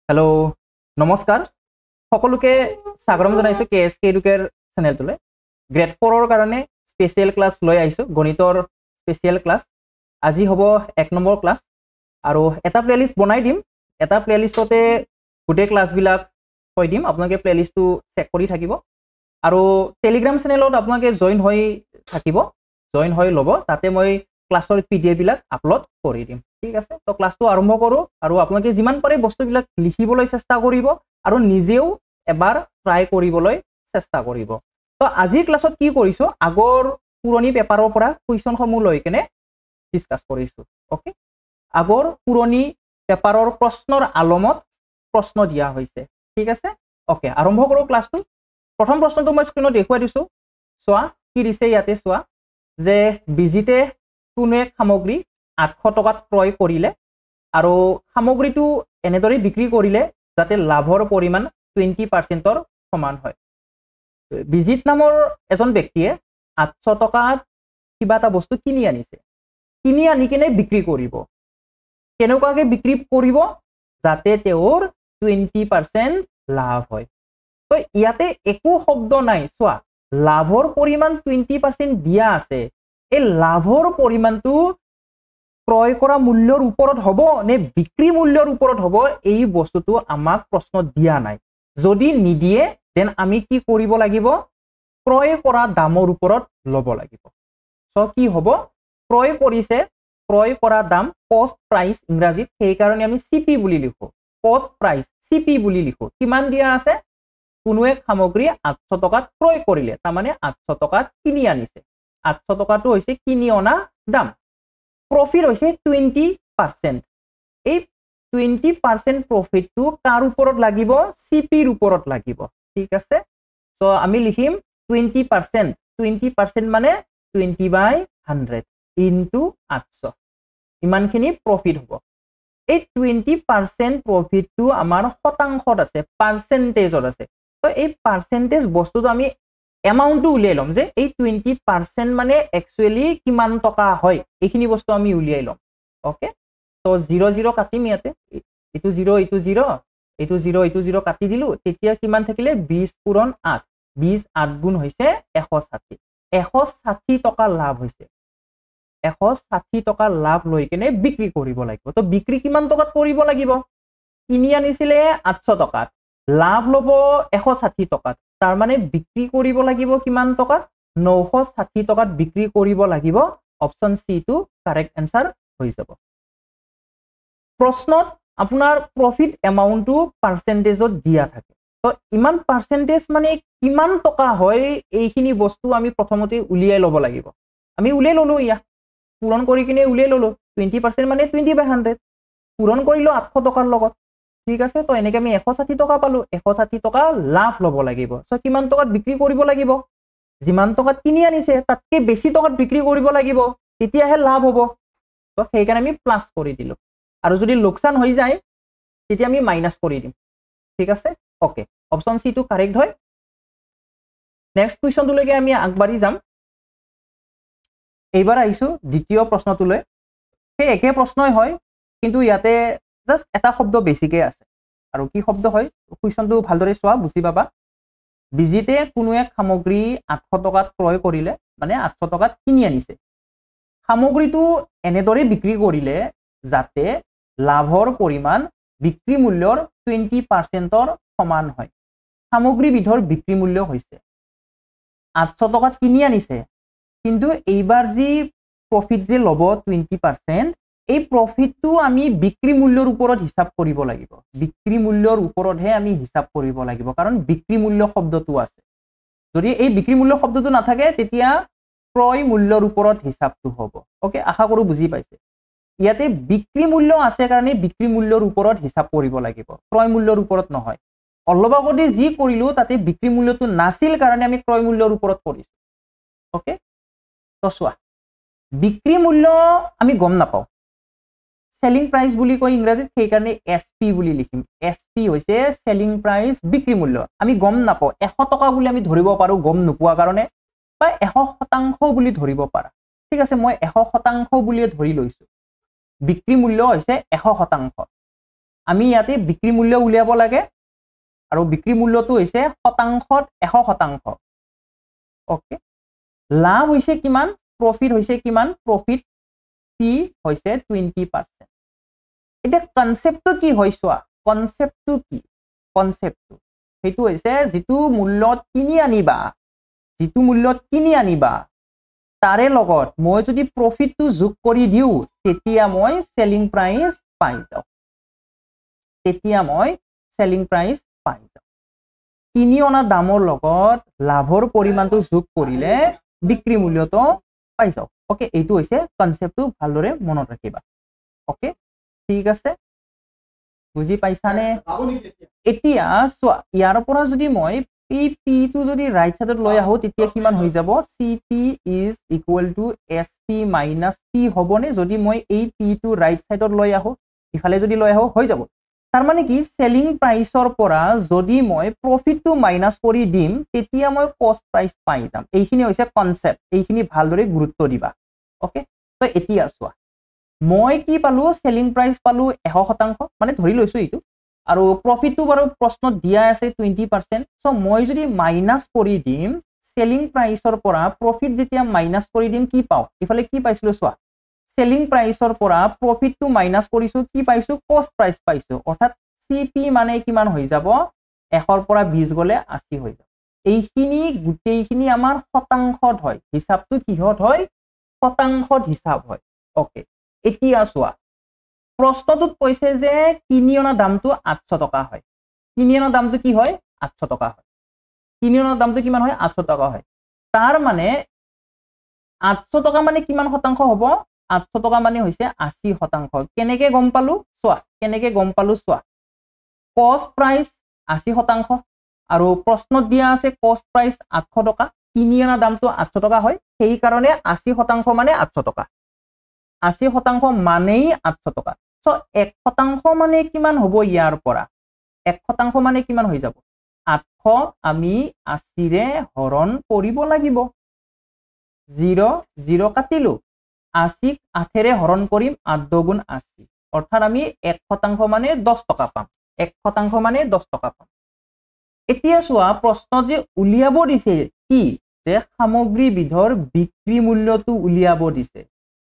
Hello नमस्कार সকলোকে স্বাগতম জনাইছো কেএসকে এডুকেৰ চেনেলটোলে গ্ৰেড 4 ৰ কাৰণে স্পেশাল ক্লাস লৈ আইছো গণিতৰ স্পেশাল ক্লাস আজি হ'ব 1 নম্বৰ ক্লাস আৰু এটা প্লেলিস্ট বনাই দিম এটা প্লেলিস্টতে গুটে ক্লাস বিলাক কৈ দিম আপোনালোকে প্লেলিস্টটো চেক কৰি থাকিব আৰু টেলিগ্ৰাম চেনেলত আপোনালোকে জয়েন হৈ থাকিব জয়েন হৈ লব তাতে মই ক্লাসৰ পিডিএফ বিলাক আপলোড কৰি দিম ঠিক আছে তো ক্লাসটো আৰম্ভ কৰো আৰু আপোনালোকে যিমান পাৰে বস্তুবিলাক লিখিবলৈ চেষ্টা কৰিব আৰু নিজেও এবাৰ ট্ৰাই কৰিবলৈ চেষ্টা কৰিব তো আজি ক্লাসত কি কৰিছো আগৰ পুৰণি পেপাৰৰ পৰা কুৱেশ্যন সমূহ লৈ কেনে ডিসকাস কৰিছো ওকে আগৰ পুৰণি পেপাৰৰ প্ৰশ্নৰ আলমত প্ৰশ্ন দিয়া হৈছে ঠিক আছে ওকে আৰম্ভ কৰো ক্লাসটো প্ৰথম প্ৰশ্নটো মই স্ক্ৰিনত দেখুৱাই দিছো সোৱা কি দিছে ইয়াতে সোৱা যে বিজিতে কোনো এক সামগ্ৰী 800 টকাত ক্ৰয় কৰিলে আৰু সামগ্ৰীটো এনেদৰে বিক্ৰী কৰিলে যাতে লাভৰ পৰিমাণ 20% ৰ সমান হয় বিজিত নামৰ এজন ব্যক্তিয়ে 800 টকাত কিবা এটা বস্তু কিনি আনিছে কিনি আনি কিনে বিক্ৰী কৰিব কেনেকুৱাকৈ বিক্ৰী কৰিব যাতে তেওঁৰ 20% লাভ হয় তো ইয়াতে একো শব্দ নাই সোৱা লাভৰ পৰিমাণ 20% দিয়া আছে এই লাভৰ পৰিমাণটো ক্ৰয় কৰা মূল্যৰ ওপৰত হ'ব নে বিক্ৰী মূল্যৰ ওপৰত হ'ব এই বস্তুটো আমাক প্ৰশ্ন দিয়া নাই যদি নিদিয়ে দেন আমি কি কৰিব লাগিব ক্ৰয় কৰা দামৰ ওপৰত ল'ব লাগিব সো কি হ'ব ক্ৰয় কৰিছে ক্ৰয় কৰা দাম কষ্ট প্ৰাইস ইংৰাজীত সেই কাৰণে আমি সিপি বুলি লিখো কষ্ট প্ৰাইস সিপি বুলি লিখো কিমান দিয়া আছে কোনো এক সামগ্ৰী 800 টকাত ক্ৰয় কৰিলে তাৰ মানে 800 টকাত কিনি আনিছে 800 টকাটো হৈছে কিনি অনা দাম প্রফিট হৈছে 20% এই 20% প্রফিট টু কার উপৰত লাগিব সিপিৰ উপৰত লাগিব ঠিক আছে সো আমি লিখিম 20% মানে 20/100 ইনটু 800 ইমানখিনি প্রফিট হ'ব এই 20% প্রফিট টু আমাৰ শতাংশত আছে পার্সেন্টেজত আছে তো এই পার্সেন্টেজ বস্তুটো আমি এমাউন্টটো উলিয়াই লম যে এই 20% মানে একচুয়ালি কিমান টকা হয় এইখিনি বস্তু আমি উলিয়াই লম ওকে তো 00 কাটিম ইয়াতে এটো 0 এটো 0 এটো 0 এটো 0 কাটি দিলো তেতিয়া কিমান থাকিলে 20 পূৰণ 8 20 8 গুণ হৈছে 160 টকা লাভ হৈছে 160 টকা লাভ লৈ কেনে বিক্ৰী কৰিব লাগিব তো বিক্ৰী কিমান টকাত কৰিব লাগিব কিনি আনিছিলে 800 টকাত লাভ লব 160 টকাত তাৰ মানে বিক্ৰী কৰিব লাগিব কিমান টকাত 960 টকাত বিক্ৰী কৰিব লাগিব option C to correct answer হৈ যাব প্ৰশ্নত আপোনাৰ প্ৰফিট এমাউন্টটো পাৰ্সেন্টেজত দিয়া থাকে তো ইমান পাৰ্সেন্টেজ মানে কিমান টকা হয় এইখিনি বস্তু আমি প্ৰথমতে উলিয়াই লব লাগিব আমি উলিয়াই ললো ইয়া পূৰণ কৰি কিনে উলিয়াই ললো 20% মানে 20/100 পূৰণ কৰিলো 800 টকাৰ লগত ঠিক আছে তো এনেকে আমি 160 টকা পালো 160 টকা লাভ লব লাগিব সো কিমান টকাত বিক্ৰী কৰিব লাগিব যিমান টকাত কিনি আনিছে তাতকে বেছি টকাত বিক্ৰী কৰিব লাগিব তেতিয়াহে লাভ হ'ব তো সেই কাৰণে আমি প্লাস কৰি দিলো আৰু যদি লোকসান হৈ যায় তেতিয়া আমি মাইনাস কৰি দিম ঠিক আছে okay option C to correct হয় নেক্সট কোৱেশ্যনটো লৈকে আমি আগবাঢ়ি যাম এইবাৰ আহিছো দ্বিতীয় প্ৰশ্নটোলৈ সেই একে প্ৰশ্নই হয় কিন্তু ইয়াতে জাস্ট এটা শব্দ বেছিকে আছে আৰু কি শব্দ হয় কোৱেশ্যনটো ভালদৰে চোৱা বুজি পাবা বিজিতে কোনো এক সামগ্ৰী 800 টকাত ক্ৰয় কৰিলে মানে 800 টকাত কিনি আনিছে সামগ্ৰীটো এনেদৰে বিক্ৰী কৰিলে যাতে লাভৰ পৰিমাণ বিক্ৰী মূল্যৰ 20% ৰ সমান হয় সামগ্ৰীবিধৰ বিক্ৰী মূল্য হৈছে 800 টকাত কিনি আনিছে কিন্তু এইবাৰ যি প্ৰফিট যে লব 20% এই প্ৰফিটটো আমি বিক্ৰী মূল্যৰ ওপৰত হিসাব কৰিব লাগিব বিক্ৰী মূল্যৰ ওপৰতহে আমি হিসাব কৰিব লাগিব কাৰণ বিক্ৰী মূল্য শব্দটো আছে যদি এই বিক্ৰী মূল্য শব্দটো নাথাকে তেতিয়া ক্ৰয় মূল্যৰ ওপৰত হিসাবটো হ'ব ওকে আশা কৰো বুজি পাইছে ইয়াতে বিক্ৰী মূল্য আছে কাৰণে বিক্ৰী মূল্যৰ ওপৰত হিসাব কৰিব লাগিব ক্ৰয় মূল্যৰ ওপৰত নহয় অলপ আগতে যি কৰিলো তাতে বিক্ৰী মূল্যটো নাছিল কাৰণে আমি ক্ৰয় মূল্যৰ ওপৰত কৰিছো ওকে তো চোৱা বিক্ৰী মূল্য আমি গম নাপাওঁ সেলিং প্ৰাইস বুলি কয় ইংৰাজীত সেই কাৰণে এসপি বুলি লিখিম এসপি হৈছে সেলিং প্ৰাইস বিক্ৰী মূল্য আমি গম নাপাওঁ 100 টকা বুলি আমি ধৰিব পাৰো গম নোপোৱা কাৰণে বা 100% বুলি ধৰিব পাৰা ঠিক আছে মই 100% বুলি ধৰি লৈছো বিক্ৰী মূল্য হৈছে 100% আমি ইয়াতে বিক্ৰী মূল্য উলিয়াব লাগে আৰু বিক্ৰী মূল্যটো হৈছে শতাংশত 100%। ওকে, লাভ হৈছে কিমান, প্ৰফিট হৈছে কিমান, প্ৰফিট পি হৈছে 20%। এতিয়া কনসেপ্টটো কি হয় চোৱা, কনসেপ্টটো কি, কনসেপ্টটো সেইটো হৈছে যিটো মূল্যত কিনি আনিবা তাৰে লগত মই যদি প্ৰফিটটো যোগ কৰি দিও তেতিয়া মই সেলিং প্ৰাইস পাই যাও, কিনি অনা দামৰ লগত লাভৰ পৰিমাণটো যোগ কৰিলে বিক্ৰী মূল্যটো পাই যাও। ওকে, এইটো হৈছে কনসেপ্টটো, ভালদৰে মনত ৰাখিবা। ওকে, ঠিক আছে, বুজি পাইছানে? এতিয়া চোৱা ইয়াৰ পৰা যদি মই পি টো যদি ৰাইট সাইডত লৈ আহো তেতিয়া কিমান হৈ যাব, সিপি is equal to SP minus P হবনে? যদি মই এই পি টো ৰাইট সাইডত লৈ আহো, ইফালে যদি লৈ আহো হৈ যাব। তাৰ মানে কি সেলিং প্ৰাইসৰ পৰা যদি মই প্ৰফিটটো মাইনাস কৰি দিম তেতিয়া মই কস্ট প্ৰাইস পাই যাম। এইখিনি হৈছে কনসেপ্ট, এইখিনি ভালদৰে গুৰুত্ব দিবা। ওকে, তো এতিয়া চোৱা মই কি পালো, সেলিং প্ৰাইস পালো 100%, মানে ধৰি লৈছো এইটো, আৰু প্ৰফিটটো বাৰু প্ৰশ্নত দিয়া আছে 20%। সো মই যদি মাইনাস কৰি দিম সেলিং প্ৰাইসৰ পৰা প্ৰফিট যেতিয়া মাইনাস কৰি দিম কি পাও, ইফালে কি পাইছিলো চোৱা, সেলিং প্ৰাইসৰ পৰা প্ৰফিটটো মাইনাস কৰিছো কি পাইছো, কস্ট প্ৰাইস পাইছো। অৰ্থাৎ সিপি মানে কিমান হৈ যাব, 100 পৰা 20 গলে 80 হৈ যাব। এইখিনি গোটেইখিনি আমাৰ শতাংশত হয়, হিসাবটো কিহত হয়, শতাংশত হিসাব হয়। ওকে, এতিয়া চোৱা প্ৰশ্নটোত কৈছে যে কিনি অনা দামটো 800 টকা হয়, কিনি অনা দামটো কি হয়, 800 টকা হয়, কিনি অনা দামটো কিমান হয়, 800 টকা হয়। তাৰ মানে 800 টকা মানে কিমান শতাংশ হ'ব, 800 টকা মানে হৈছে 80%। কেনেকে গম পালো চোৱা, কেনেকে গম পালো চোৱা, কস্ট প্ৰাইস 80% আৰু প্ৰশ্নত দিয়া আছে কস্ট প্ৰাইস 800 টকা, কিনি অনা দামটো 800 টকা হয়, সেই কাৰণে 80% মানে 800 টকা, 80% মানেই 800 টকা। সো 1% মানে কিমান হ'ব, ইয়াৰ পৰা 1% মানে কিমান হৈ যাব, 800 আমি 80 ৰে হৰণ কৰিব লাগিব, 0 0 কাটিলো, 80 8 ৰে হৰণ কৰিম, 8 দুগুণ 80, অৰ্থাৎ আমি 1% মানে 10 টকা পাম, 1% মানে 10 টকা পাম। এতিয়া চোৱা প্ৰশ্ন যে উলিয়াব দিছে কি, যে সামগ্ৰী বিধৰ বিক্ৰী মূল্যটো উলিয়াব দিছে।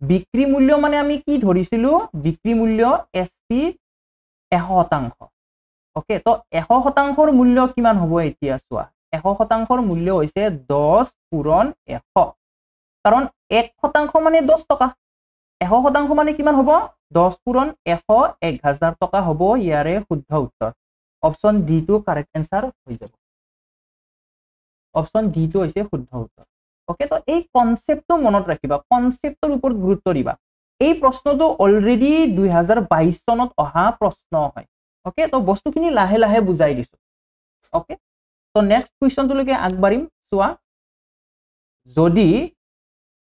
বিক্ৰী মূল্য মানে আমি কি ধৰিছিলো, বিক্ৰী মূল্য এসপি 100%। ওকে, তো 100%ৰ মূল্য কিমান হ'ব, এতিয়া চোৱা 100%ৰ মূল্য হৈছে 10 পূৰণ 100, কাৰণ 1% মানে 10 টকা, 100% মানে কিমান হ'ব, 10 পূৰণ 100 1000 টকা হ'ব ইয়াৰে শুদ্ধ উত্তৰ। অপশন ডি টো কাৰেক্ট এনসাৰ হৈ যাব, অপশন ডি টো হৈছে শুদ্ধ উত্তৰ। ওকে, তো এই কনসেপ্টটো মনত ৰাখিবা, কনসেপ্টৰ ওপৰত গুৰুত্ব দিবা। এই প্ৰশ্নটো অলৰেডি 2022 চনত অহা প্ৰশ্ন হয়। ওকে, তো বস্তুখিনি লাহে লাহে বুজাই দিছো। ওকে, তো নেক্সট কুৱেশ্যনটোলৈকে আগবাঢ়িম। চোৱা যদি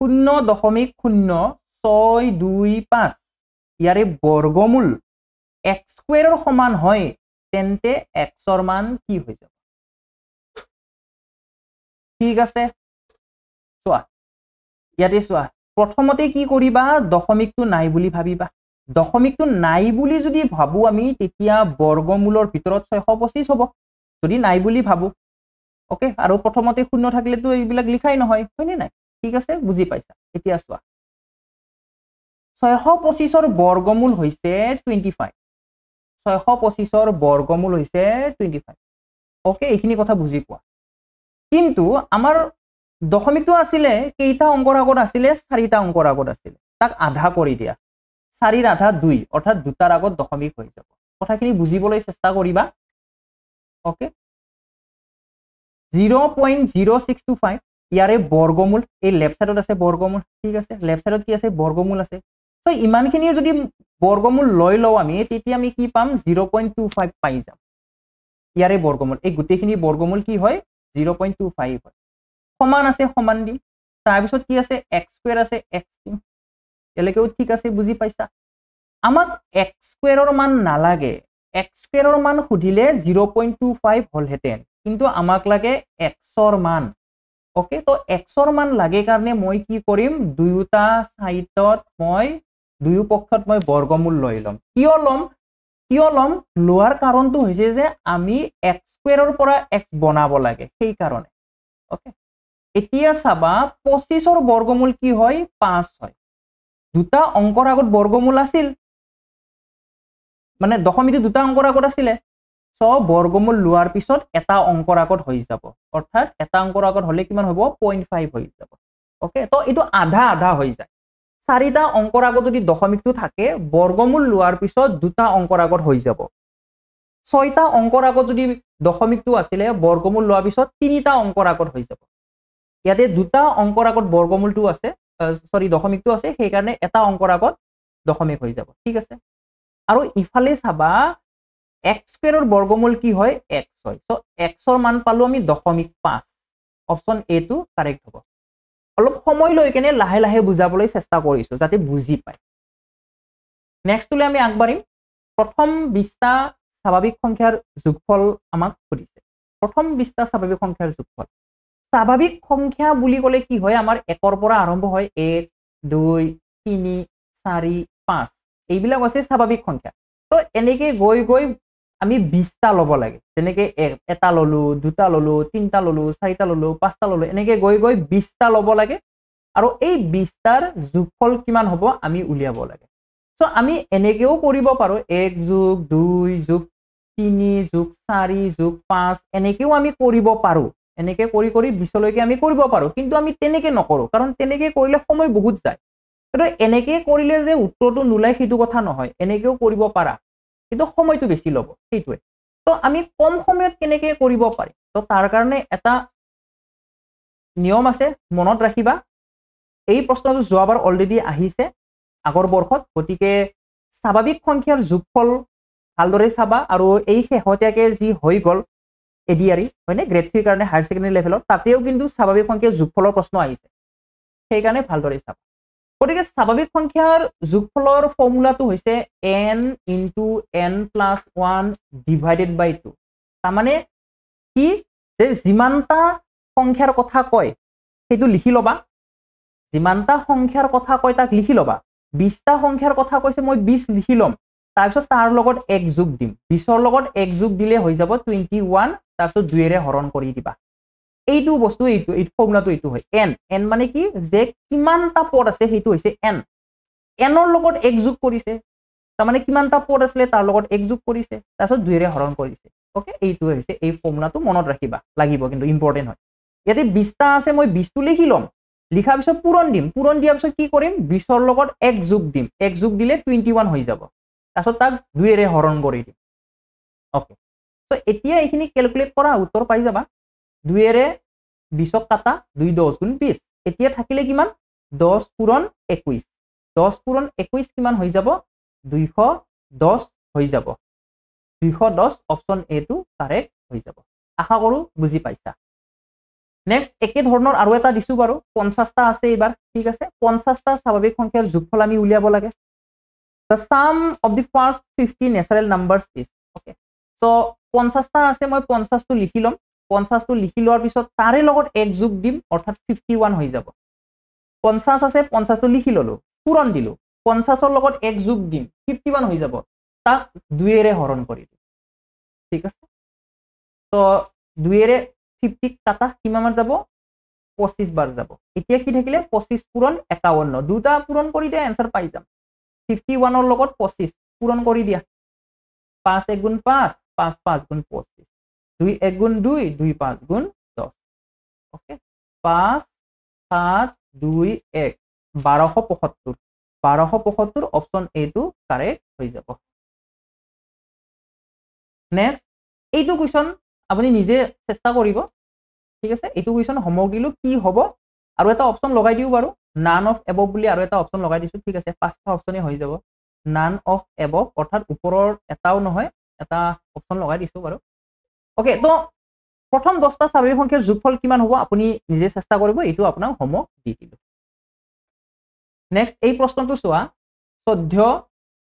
0.0625 ইয়াৰে বৰ্গমূল x স্কয়াৰৰ সমান হয় তেন্তে x ৰ মান কি হৈ যাব। ঠিক আছে, চোৱা ইয়াতে চোৱা প্ৰথমতে কি কৰিবা, দশমিকটো নাই বুলি ভাবিবা। দশমিকটো নাই বুলি যদি ভাবো আমি তেতিয়া বৰ্গমূলৰ ভিতৰত 625 হ'ব, যদি নাই বুলি ভাবো। ওকে, আৰু প্ৰথমতে শূন্য থাকিলেতো এইবিলাক লিখাই নহয়, হয়নে নাই? ঠিক আছে, বুজি পাইছা। এতিয়া চোৱা 625ৰ বৰ্গমূল হৈছে 25, 625ৰ বৰ্গমূল হৈছে 25। ওকে, এইখিনি কথা বুজি পোৱা। কিন্তু আমাৰ দশমিকটো আছিলে কেইটা অংকৰ আগত আছিলে, 4টা অংকৰ আগত আছিলে, তাক আধা কৰি দিয়া, 4ৰ আধা 2, অৰ্থাৎ 2টাৰ আগত দশমিক হৈ যাব। কথাখিনি বুজিবলৈ চেষ্টা কৰিবা। ওকে, 0.0625 ইয়াৰে বৰ্গমূল, এই লেফট সাইডত আছে বৰ্গমূল, ঠিক আছে, লেফট সাইডত কি আছে, বৰ্গমূল আছে। সো ইমানখিনি যদি বৰ্গমূল লৈ লও আমি তেতিয়া আমি কি পাম, 0.25 পাই যাম। ইয়াৰে বৰ্গমূল, এই গোটেইখিনি বৰ্গমূল কি হয়, 0.25 হয়। সমান আছে, সমান দিম, তাৰপিছত কি আছে, x স্কয়াৰ আছে, x দিম, এলৈকেও ঠিক আছে, বুজি পাইছা। আমাক x স্কয়াৰৰ মান নালাগে, x স্কয়াৰৰ মান সুধিলে 0.25 হলহেঁতেন, কিন্তু আমাক লাগে x ৰ মান। ওকে, তো x ৰ মান লাগে কাৰণে মই কি কৰিম, দুয়োটা সাইডত মই দুয়ো পক্ষত মই বৰ্গমূল লৈ ল'ম। কিয় ল'ম, কিয় লম লোৱাৰ কাৰণটো হৈছে যে আমি x স্কয়াৰৰ পৰা x বনাব লাগে সেই কাৰণে ওকে এতিয়া চাবা 25 ৰ বৰ্গমূল কি হয় 5 হয় দুটা অংকৰ আগত বৰ্গমূল আছিল মানে দশমিকটো দুটা অংকৰ আগত আছিলে সো বৰ্গমূল লোৱাৰ পিছত এটা অংকৰ আগত হৈ যাব অৰ্থাৎ এটা অংকৰ আগত হলে কিমান হ'ব 0.5 হৈ যাব ওকে তো এটো আধা আধা হৈ যায় চাৰিটা অংকৰ আগত যদি দশমিকটো থাকে বৰ্গমূল লোৱাৰ পিছত দুটা অংকৰ আগত হৈ যাব ছয়টা অংকৰ আগত যদি দশমিকটো আছিলে বৰ্গমূল লোৱাৰ পিছত তিনিটা অংকৰ আগত হৈ যাব ইয়াতে দুটা অংকৰ আগত বৰ্গমূলটো আছে সৰি দশমিকটো আছে সেই কাৰণে এটা অংকৰ আগত দশমিক হৈ যাব ঠিক আছে আৰু ইফালে চাবা x স্কয়াৰৰ বৰ্গমূল কি হয় x হয় তো x ৰ মান পালো আমি 0.5 অপচন এ টো কাৰেক্ট হ'ব অলপ সময় লৈ কেনে লাহে লাহে বুজাবলৈ চেষ্টা কৰিছো যাতে বুজি পায় নেক্সটলে আমি আগবাঢ়িম প্ৰথম 20টা স্বাভাৱিক সংখ্যাৰ যোগফল আমাক সুধিছে প্ৰথম 20টা স্বাভাৱিক সংখ্যাৰ যোগফল স্বাভাৱিক সংখ্যা বুলি ক'লে কি হয় আমাৰ 1 ৰ পৰা আৰম্ভ হয় 1 2 3 4 5 এইবিলাক আছে স্বাভাৱিক সংখ্যা তো এনেকে গৈ গৈ আমি 20টা লব লাগে যেনেকে এটা ললো দুটা ললো তিনটা ললো চাৰিটা ললো পাঁচটা ললো এনেকে গৈ গৈ 20টা লব লাগে আৰু এই 20টাৰ যোগফল কিমান হ'ব আমি উলিয়াব লাগে সো আমি এনেকেও কৰিব পাৰো 1 যোগ 2 যোগ 3 যোগ 4 যোগ 5 এনেকেও আমি কৰিব পাৰো এনেকে কৰি কৰি 20 লৈকে আমি কৰিব পাৰো কিন্তু আমি তেনেকে নকৰো কাৰণ তেনেকে কৰিলে সময় বহুত যায় কিন্তু এনেকে কৰিলে যে উত্তৰটো নোলাই সেইটো কথা নহয় এনেকেও কৰিব পাৰা কিন্তু সময়টো বেছি ল'ব সেইটোৱে তো আমি কম সময়ত কেনেকে কৰিব পাৰি তো তাৰ কাৰণে এটা নিয়ম আছে মনত ৰাখিবা এই প্ৰশ্নটো যোৱাবাৰ অলৰেডি আহিছে আগৰ বৰ্ষত গতিকে স্বাভাৱিক সংখ্যাৰ যোগফল ভালদৰে চাবা আৰু এই শেহতীয়াকে যি হৈ গল এডিআৰই হয়নে গ্ৰেড 3 কাৰণে হায়াৰ সেকেন্ডাৰী লেভেলত তাতেও কিন্তু স্বাভাৱিক সংখ্যাৰ যোগফলৰ প্ৰশ্ন আহিছে সেই কাৰণে ভালদৰে চাবা গতিকে স্বাভাৱিক সংখ্যাৰ যোগফলৰ ফৰ্মুলাটো হৈছে n * n + 1 / 2 তাৰমানে কি যে যিমানটা সংখ্যাৰ কথা কয় সেইটো লিখি লবা যিমানটা সংখ্যাৰ কথা কয় তাক লিখি লবা 20টা সংখ্যাৰ কথা কৈছে মই 20 লিখি লম তাৰপিছত তাৰ লগত 1 যোগ দিম 20ৰ লগত 1 যোগ দিলে হৈ যাব 21 তাৰপিছত 2 এৰে হৰণ কৰি দিবা এইটো বস্তু এইটো এই ফৰ্মুলাটো এইটো হয় n মানে কি যে কিমানটা পদ আছে সেইটো হৈছে n ৰ লগত 1 যোগ কৰিছে তাৰমানে কিমানটা পদ আছিল তাৰ লগত 1 যোগ কৰিছে তাৰপিছত 2 এৰে হৰণ কৰিছে ওকে এইটো হৈছে এই ফৰ্মুলাটো মনত ৰাখিবা লাগিব কিন্তু ইম্পৰ্টেন্ট হয় ইয়াতে 20টা আছে মই 20টো লিখি লম লিখাৰ পিছত পূৰণ দিয়াৰ পিছত কি কৰিম 20ৰ লগত 1 যোগ দিম 1 যোগ দিলে 21 হৈ যাব তাৰপিছত তাক 2 এৰে হৰণ কৰি দিম ওকে তো এতিয়া এইখিনি ক্যালকুলেট কৰা উত্তৰ পাই যাবা 2 এৰে 20ক কাটা 2 10 গুণ 20 এতিয়া থাকিলে কিমান 10 পূৰণ 21 10 পূৰণ 21 কিমান হৈ যাব 210 হৈ যাব 210 অপচন এ টো কাৰেক্ট হৈ যাব আশা কৰো বুজি পাইছা নেক্সট একে ধৰণৰ আৰু এটা দিছো বাৰু 50টা আছে এবাৰ ঠিক আছে 50টা স্বাভাৱিক সংখ্যাৰ যোগফল আমি উলিয়াব লাগে the sum of the first 50 natural numbers is okay so 50টা আছে মই 50টো লিখি লম 50টো লিখি লোৱাৰ পিছত তাৰে লগত 1 যোগ দিম অৰ্থাৎ 51 হৈ যাব 50 আছে 50টো লিখি ললো পূৰণ দিলো 50ৰ লগত 1 যোগ দিম 51 হৈ যাব তাক 2 এৰে হৰণ কৰি দিম ঠিক আছে তো 2 এৰে 50 কাটা কিমান যাব 25 বাৰ যাব এতিয়া কি থাকিলে 25 পূৰণ 51 দুটা পূৰণ কৰি দিয়া आंसर পাই যাম 51 ৰ লগত 25 পূৰণ কৰি দিয়া 5 1 গুণ 5 5 5 গুণ 25 2 1 গুণ 2 2 5 গুণ 10 ওকে 5 7 2 1 1275 অপচন এ টো কারেক্ট হৈ যাব নেক্সট এইটো কোৱেশ্চন আপুনি নিজে চেষ্টা কৰিব ঠিক আছে এইটো কোৱেশ্চন হোমৱৰ্ক দিলো কি হ'ব আৰু এটা অপচন লগাই দিও বাৰু নান অফ এবভ বুলি আৰু এটা অপচন লগাই দিছো ঠিক আছে পাঁচটা অপচনে হৈ যাব নান অফ এবভ অৰ্থাৎ ওপৰৰ এটাও নহয় এটা অপচন লগাই দিছো বাৰু ওকে তো প্ৰথম 10টা স্বাভাৱিক সংখ্যাৰ যোগফল কিমান হ'ব আপুনি নিজে চেষ্টা কৰিব এইটো আপোনাক হোমৱৰ্ক দি দিলো নেক্সট এই প্ৰশ্নটো চোৱা 14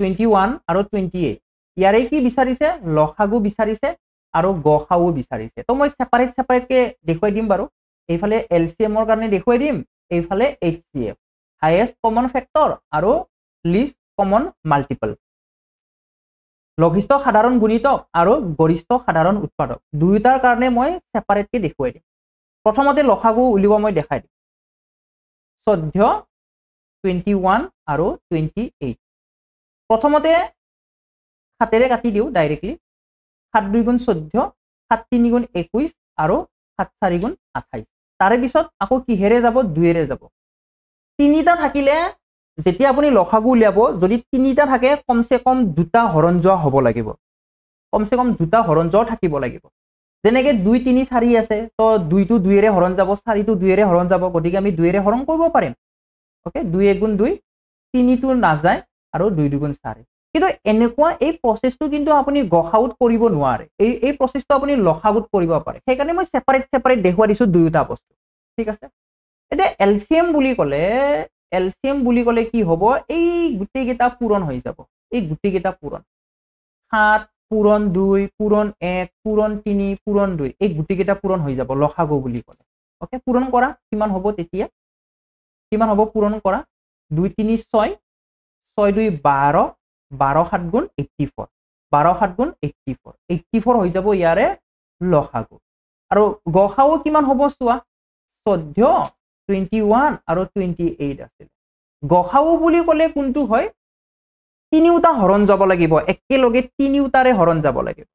21 আৰু 28 ইয়াৰে কি বিচাৰিছে লসাগু বিচাৰিছে আৰু গসাগু বিচাৰিছে তো মই সেপাৰেট কে দেখুৱাই দিম বাৰু এইফালে এলসিএম ৰ কাৰণে দেখুৱাই দিম এইফালে এইচসিএফ হাইয়েষ্ট কমন ফেক্টৰ আৰু লিষ্ট কমন মাল্টিপল লঘিষ্ঠ সাধাৰণ গুণিতক আৰু গৰিষ্ঠ সাধাৰণ উৎপাদক দুয়োটাৰ কাৰণে মই সেপাৰেটলি দেখুৱাই দিম প্ৰথমতে লসাগু উলিওৱা মই দেখাই দিম 14 21 আৰু 28 প্ৰথমতে 7 কাটি দিও ডাইৰেক্টলি 7 2 গুণ 14 7 3 গুণ 21 আৰু 7 4 গুণ 28 তাৰে পিছত আকৌ কিহেৰে যাব 2 ৰে যাব তিনিটা থাকিলে যেতিয়া আপুনি লসাগু উলিয়াব যদি তিনিটা থাকে কমসে কম দুটা হৰণ যোৱা হ'ব লাগিব কমসে কম দুটা হৰণ যোৱা থাকিব লাগিব যেনেকৈ 2 3 4 আছে তো 2 টো 2 ৰে হৰণ যাব 4 টো 2 ৰে হৰণ যাব গতিকে আমি 2 ৰে হৰণ কৰিব পাৰিম ওকে 2 1 গুণ 2 3 টো নাযায় আৰু 2 2 গুণ 4 কিন্তু এনেকুৱা এই প্ৰসেসটো কিন্তু আপুনি গসাউত কৰিব নোৱাৰে এই প্ৰসেসটো আপুনি লসাগুত কৰিব পাৰে সেইকাৰণে মই সেপাৰেট দেখুৱা দিছো দুয়োটা বস্তু ঠিক আছে এটা এলসিএম বুলি ক'লে কি হ'ব এই গুটি কেইটা পূৰণ হৈ যাব এই গুটি কেইটা পূৰণ 7 পূৰণ 2 পূৰণ 1 পূৰণ 3 পূৰণ 2 এই গুটি কেইটা পূৰণ হৈ যাব লসাগু বুলি ক'লে ওকে পূৰণ কৰা কিমান হ'ব তেতিয়া কিমান হ'ব পূৰণ কৰা 2 3 6 6 2 12 12 7 গুণ 84 12 7 গুণ 84 84 হৈ যাব ইয়াৰে লসাগু আৰু গসাউ কিমান হ'ব চোৱা 14 21 আৰু 28 আছিল গসাউ বুলি ক'লে কোনটো হয় তিনিউটা হৰণ যাব লাগিব একেলগে তিনিউটাৰে হৰণ যাব লাগিব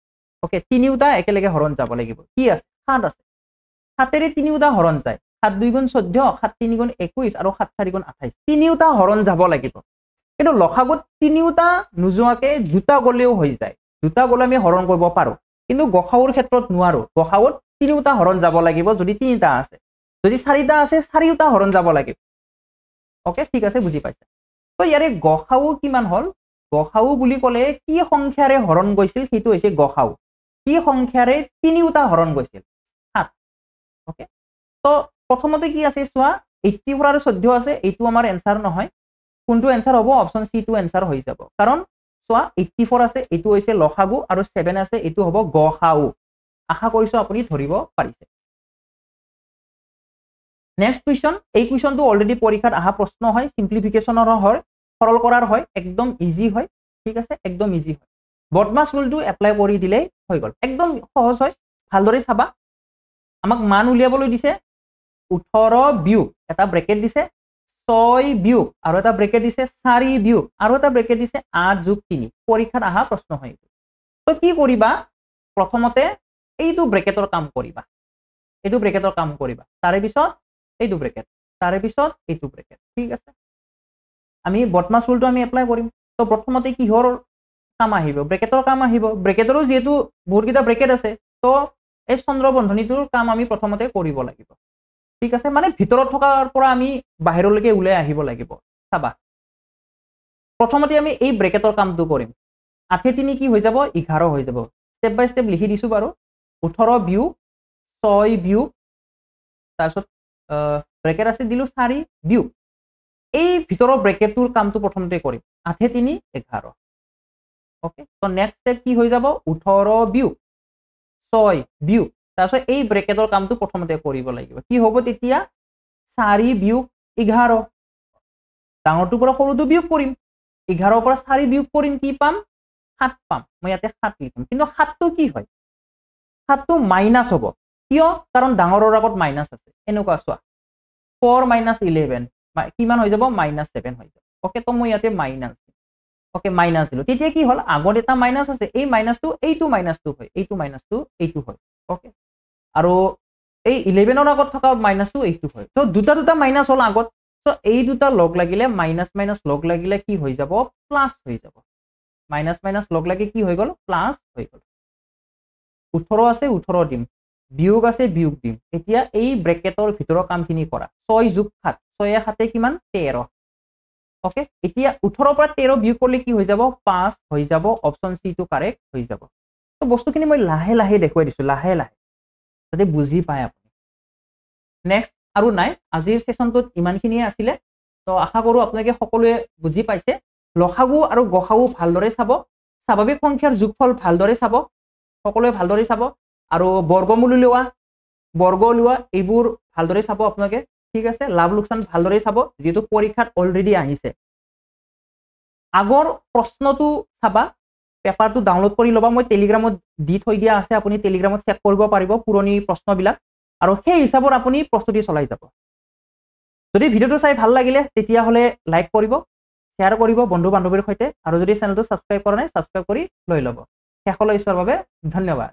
ওকে তিনিউটা একেলগে হৰণ যাব লাগিব কি আছে 7 আছে 7 ৰে তিনিউটা হৰণ যায় 7 2 গুণ 14 7 3 গুণ 21 আৰু 7 4 গুণ 28 তিনিউটা হৰণ যাব লাগিব কিন্তু লসাগুত তিনিউটা নোযোৱাকে দুটা গলেও হৈ যায় দুটা গলে আমি হৰণ কৰিব পাৰো কিন্তু গসাউৰ ক্ষেত্ৰত নোৱাৰো গসাউত তিনিউটা হৰণ যাব লাগিব যদি তিনিটা আছে যদি চাৰিটা আছে চাৰিটা হৰণ যাব লাগিব ওকে ঠিক আছে বুজি পাইছা তো ইয়াৰে গসাউ কিমান হল গসাউ বুলি ক'লে কি সংখ্যাৰে হৰণ গৈছিল সেইটো হৈছে গসাউ কি সংখ্যাৰে তিনিউটা হৰণ গৈছিল 7 ওকে তো প্ৰথমতে কি আছে চোৱা 84 আৰু 14 আছে এইটো আমাৰ এনসাৰ নহয় কোনটো এনসাৰ হ'ব অপচন সি টো এনসাৰ হৈ যাব কাৰণ চোৱা 84 আছে এইটো হৈছে লসাগু আৰু 7 আছে এইটো হ'ব গসাউ আশা কৰিছো আপুনি ধৰিব পাৰিছে নেক্সট কুৱেশ্যন এই কুৱেশ্যনটো অলৰেডি পৰীক্ষাত আহা প্ৰশ্ন হয় সিম্পলিফিকেশনৰ হয় সৰল কৰাৰ হয় একদম ইজি হয় ঠিক আছে একদম ইজি হয় বদমাছ ৰুলটো এপ্লাই কৰি দিলে হৈ গল একদম সহজ হয় ভালদৰে চাবা আমাক মান উলিয়াবলৈ দিছে 18 বিয়োগ এটা ব্ৰেকেট দিছে 6 বিয়োগ আৰু এটা ব্ৰেকেট দিছে 4 বিয়োগ আৰু এটা ব্ৰেকেট দিছে 8 যোগ 3 পৰীক্ষাত আহা প্ৰশ্ন হয় তো কি কৰিবা প্ৰথমতে এইটো ব্ৰেকেটৰ কাম কৰিবা তাৰে পিছত এইটো ব্ৰেকেট তাৰে পিছত এইটো ব্ৰেকেট ঠিক আছে আমি বদমাছ ৰুলটো আমি এপ্লাই কৰিম তো প্ৰথমতে কিহৰ কাম আহিব ব্ৰেকেটৰ কাম আহিব ব্ৰেকেটৰো যেহেতু বহুতকেইটা ব্ৰেকেট আছে তো এই চন্দ্ৰ বন্ধনীটোৰ কাম আমি প্ৰথমতে কৰিব লাগিব ঠিক আছে মানে ভিতৰত থকাৰ পৰা আমি বাহিৰলৈকে উলাই আহিব লাগিব চাবা প্ৰথমতে আমি এই ব্ৰেকেটৰ কামটো কৰিম 8 3 কি হৈ যাব 11 হৈ যাব স্টেপ বাই স্টেপ লিখি দিছো বাৰু 18 বিয়োগ 6 বিয়োগ তাৰপিছত ব্ৰেকেট আছে দিলো 4 বিয়োগ এই ভিতৰৰ ব্ৰেকেটটোৰ কামটো প্ৰথমতে কৰিম 8 3 11 ওকে তো নেক্সট স্টেপ কি হৈ যাব 18 বিয়োগ 6 বিয়োগ তাৰপিছত এই ব্ৰেকেটৰ কামটো প্ৰথমতে কৰিব লাগিব কি হ'ব তেতিয়া 4 বিয়োগ 11 ডাঙৰটোৰ পৰা সৰুটো বিয়োগ কৰিম 11 পৰা 4 বিয়োগ কৰিম কি পাম 7 পাম মই ইয়াতে 7 লিখিম কিন্তু 7 টো কি হয় 7 টো মাইনাস হ'ব কিয় কাৰণ ডাঙৰৰ আগত মাইনাস আছে এনেকুৱা চোৱা 4 minus 11 কিমান হৈ যাব -7 হৈ যাব ওকে তো মই ইয়াতে মাইনাস ওকে মাইনাস দিলো তেতিয়া কি হল আগত এটা মাইনাস আছে এই মাইনাসটো এইটো মাইনাসটো হয় এইটো মাইনাসটো এইটো হয় ওকে আৰু এই 11 ৰ আগত থকা মাইনাসটো এইটো হয় তো দুটা মাইনাস হল আগত তো এই দুটা লগ লাগিলে মাইনাস মাইনাস লগ লাগিলে কি হৈ যাব প্লাস হৈ যাব মাইনাস মাইনাস লগ লাগি কি হৈ গল প্লাস হৈ গল 18 আছে 18 দিম বিয়োগ আছে বিয়োগ দিম এতিয়া এই ব্ৰেকেটৰ ভিতৰৰ কামখিনি কৰা 6 যোগ 7 6 7 কিমান 13 ওকে এতিয়া 18 পৰা 13 বিয়োগ কৰিলে কি হৈ যাব 5 হৈ যাব অপচন সি টো কাৰেক্ট হৈ যাব তো বস্তুখিনি মই লাহে লাহে দেখুৱাই দিছো লাহে লাহে যাতে বুজি পায় আপুনি নেক্সট আৰু নাই আজিৰ সেশনটোত ইমানখিনিয়ে আছিল তো আশা কৰো আপোনালোকে সকলোৱে বুজি পাইছে লসাগু আৰু গসাগু ভালদৰে চাব স্বাভাৱিক সংখ্যাৰ যোগফল ভালদৰে চাব সকলোৱে ভালদৰে চাব আৰু বৰ্গমূল উলিওৱা এইবোৰ ভালদৰে চাব আপোনালোকে ঠিক আছে লাভ লোকসান ভালদৰে চাব যেটো পৰীক্ষাত অলৰেডি আহিছে আগৰ প্ৰশ্নটো চাবা পেপাৰটো ডাউনলোড কৰি ল'বা মই টেলিগ্ৰামত দি থৈ দিয়া আছে আপুনি টেলিগ্ৰামত চেক কৰিব পাৰিব পুৰণি প্ৰশ্নবিলাক আৰু সেই হিচাপত আপুনি প্ৰস্তুতি চলাই যাব যদি ভিডিঅ'টো চাই ভাল লাগিলে তেতিয়াহ'লে লাইক কৰিব শ্বেয়াৰ কৰিব বন্ধু বান্ধৱীৰ সৈতে আৰু যদি চেনেলটো ছাবস্ক্ৰাইব কৰা নাই ছাবস্ক্ৰাইব কৰি লৈ ল'ব শেষলৈ চোৱাৰ বাবে ধন্যবাদ